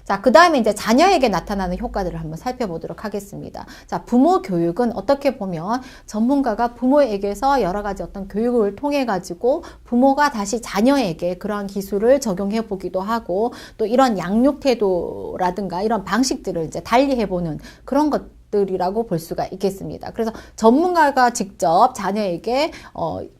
자, 그 다음에 이제 자녀에게 나타나는 효과들을 한번 살펴보도록 하겠습니다. 자, 부모 교육은 어떻게 보면 전문가가 부모에게서 여러 가지 어떤 교육을 통해 가지고 부모가 다시 자녀에게 그러한 기술을 적용해 보기도 하고 또 이런 양육 태도라든가 이런 방식들을 이제 달리 해보는 그런 것들이라고 볼 수가 있겠습니다. 그래서 전문가가 직접 자녀에게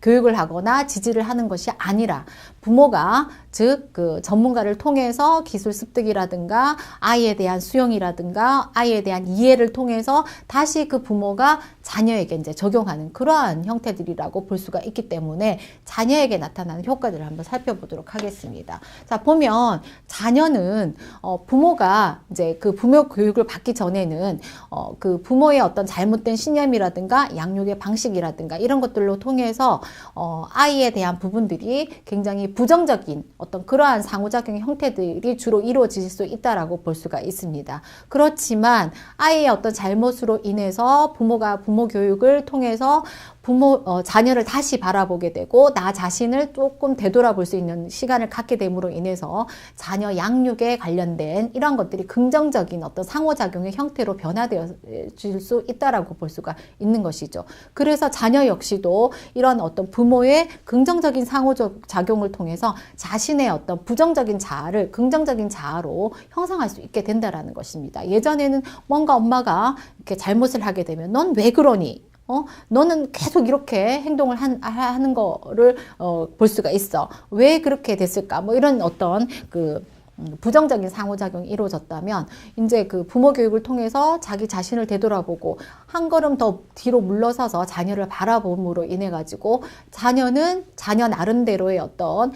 교육을 하거나 지지를 하는 것이 아니라 부모가 즉 그 전문가를 통해서 기술 습득이라든가 아이에 대한 수용이라든가 아이에 대한 이해를 통해서 다시 그 부모가 자녀에게 이제 적용하는 그러한 형태들이라고 볼 수가 있기 때문에 자녀에게 나타나는 효과들을 한번 살펴보도록 하겠습니다. 자, 보면 자녀는 부모가 이제 그 부모 교육을 받기 전에는 그 부모의 어떤 잘못된 신념이라든가 양육의 방식이라든가 이런 것들로 통해서 아이에 대한 부분들이 굉장히 부정적인 어떤 그러한 상호작용의 형태들이 주로 이루어질 수 있다라고 볼 수가 있습니다. 그렇지만 아이의 어떤 잘못으로 인해서 부모가 부모 교육을 통해서 자녀를 다시 바라보게 되고 나 자신을 조금 되돌아볼 수 있는 시간을 갖게 됨으로 인해서 자녀 양육에 관련된 이런 것들이 긍정적인 어떤 상호작용의 형태로 변화되어질 수 있다라고 볼 수가 있는 것이죠. 그래서 자녀 역시도 이런 어떤 부모의 긍정적인 상호작용을 통해서 자신의 어떤 부정적인 자아를 긍정적인 자아로 형성할 수 있게 된다라는 것입니다. 예전에는 뭔가 엄마가 이렇게 잘못을 하게 되면 넌 왜 그러니? 너는 계속 이렇게 행동을 하는 거를 볼 수가 있어. 왜 그렇게 됐을까? 뭐 이런 어떤 부정적인 상호작용이 이루어졌다면 이제 그 부모 교육을 통해서 자기 자신을 되돌아보고 한 걸음 더 뒤로 물러서서 자녀를 바라봄으로 인해 가지고 자녀는 자녀 나름대로의 어떤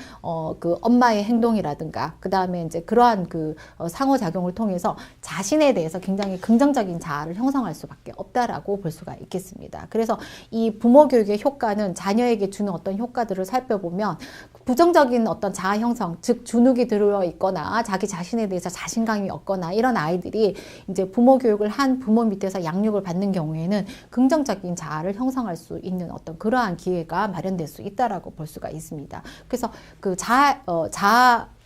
그 엄마의 행동이라든가 그 다음에 이제 그러한 상호작용을 통해서 자신에 대해서 굉장히 긍정적인 자아를 형성할 수밖에 없다라고 볼 수가 있겠습니다. 그래서 이 부모 교육의 효과는 자녀에게 주는 어떤 효과들을 살펴보면 부정적인 어떤 자아 형성, 즉 주눅이 들어 있거나 자기 자신에 대해서 자신감이 없거나 이런 아이들이 이제 부모 교육을 한 부모 밑에서 양육을 받는 경우에는 긍정적인 자아를 형성할 수 있는 어떤 그러한 기회가 마련될 수 있다라고 볼 수가 있습니다. 그래서 그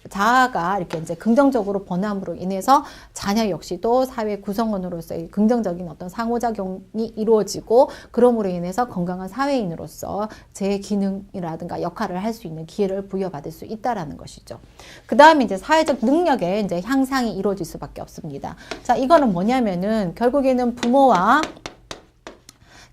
자아가 이렇게 이제 긍정적으로 번함으로 인해서 자녀 역시도 사회 구성원으로서의 긍정적인 어떤 상호작용이 이루어지고 그럼으로 인해서 건강한 사회인으로서 제 기능이라든가 역할을 할 수 있는 기회를 부여받을 수 있다라는 것이죠. 그 다음에 이제 사회적 능력의 이제 향상이 이루어질 수밖에 없습니다. 자, 이거는 뭐냐면은 결국에는 부모와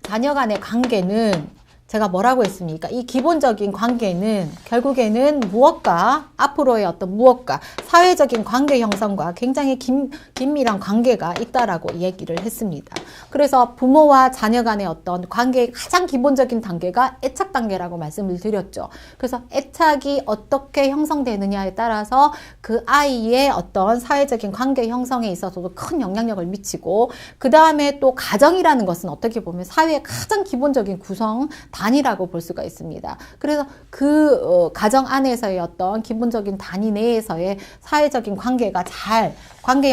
자녀 간의 관계는 제가 뭐라고 했습니까? 이 기본적인 관계는 결국에는 무엇과 앞으로의 어떤 무엇과 사회적인 관계 형성과 굉장히 긴밀한 관계가 있다라고 얘기를 했습니다. 그래서 부모와 자녀 간의 어떤 관계의 가장 기본적인 단계가 애착 단계라고 말씀을 드렸죠. 그래서 애착이 어떻게 형성되느냐에 따라서 그 아이의 어떤 사회적인 관계 형성에 있어서도 큰 영향력을 미치고 그 다음에 또 가정이라는 것은 어떻게 보면 사회의 가장 기본적인 구성 단위라고 볼 수가 있습니다. 그래서 그 가정 안에서의 어떤 기본적인 단위 내에서의 사회적인 관계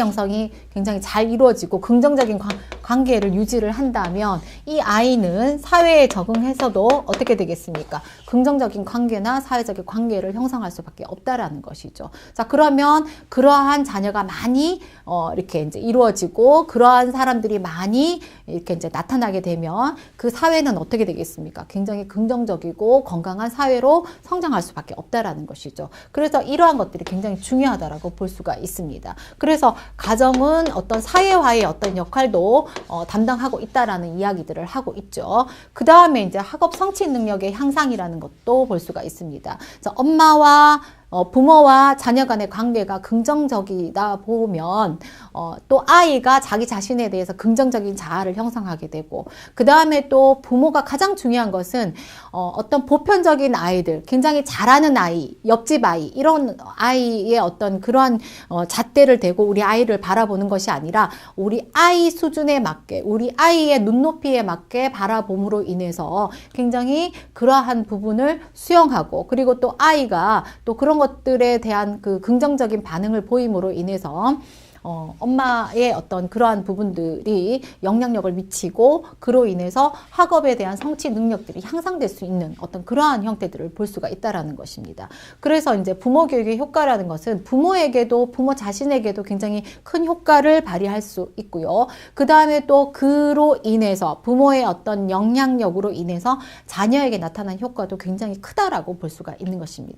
형성이 굉장히 잘 이루어지고 긍정적인 관계를 유지를 한다면 이 아이는 사회에 적응해서도 어떻게 되겠습니까? 긍정적인 관계나 사회적인 관계를 형성할 수밖에 없다라는 것이죠. 자, 그러면 그러한 자녀가 많이 이렇게 이제 이루어지고 그러한 사람들이 많이 이렇게 이제 나타나게 되면 그 사회는 어떻게 되겠습니까? 굉장히 긍정적이고 건강한 사회로 성장할 수밖에 없다라는 것이죠. 그래서 이러한 것들이 굉장히 중요하다라고 볼 수가 있습니다. 그래서 가정은 어떤 사회화의 어떤 역할도 담당하고 있다라는 이야기들을 하고 있죠. 그 다음에 이제 학업 성취 능력의 향상이라는 것도 볼 수가 있습니다. 엄마와 부모와 자녀 간의 관계가 긍정적이다 보면 또 아이가 자기 자신에 대해서 긍정적인 자아를 형성하게 되고 그 다음에 또 부모가 가장 중요한 것은 어떤 보편적인 아이들, 굉장히 잘하는 아이, 옆집 아이 이런 아이의 어떤 그러한 잣대를 대고 우리 아이를 바라보는 것이 아니라 우리 아이 수준에 맞게 우리 아이의 눈높이에 맞게 바라봄으로 인해서 굉장히 그러한 부분을 수용하고 그리고 또 아이가 또 그런 것들에 대한 그 긍정적인 반응을 보임으로 인해서 엄마의 어떤 그러한 부분들이 영향력을 미치고 그로 인해서 학업에 대한 성취 능력들이 향상될 수 있는 어떤 그러한 형태들을 볼 수가 있다라는 것입니다. 그래서 이제 부모 교육의 효과라는 것은 부모에게도 부모 자신에게도 굉장히 큰 효과를 발휘할 수 있고요. 그 다음에 또 그로 인해서 부모의 어떤 영향력으로 인해서 자녀에게 나타난 효과도 굉장히 크다라고 볼 수가 있는 것입니다.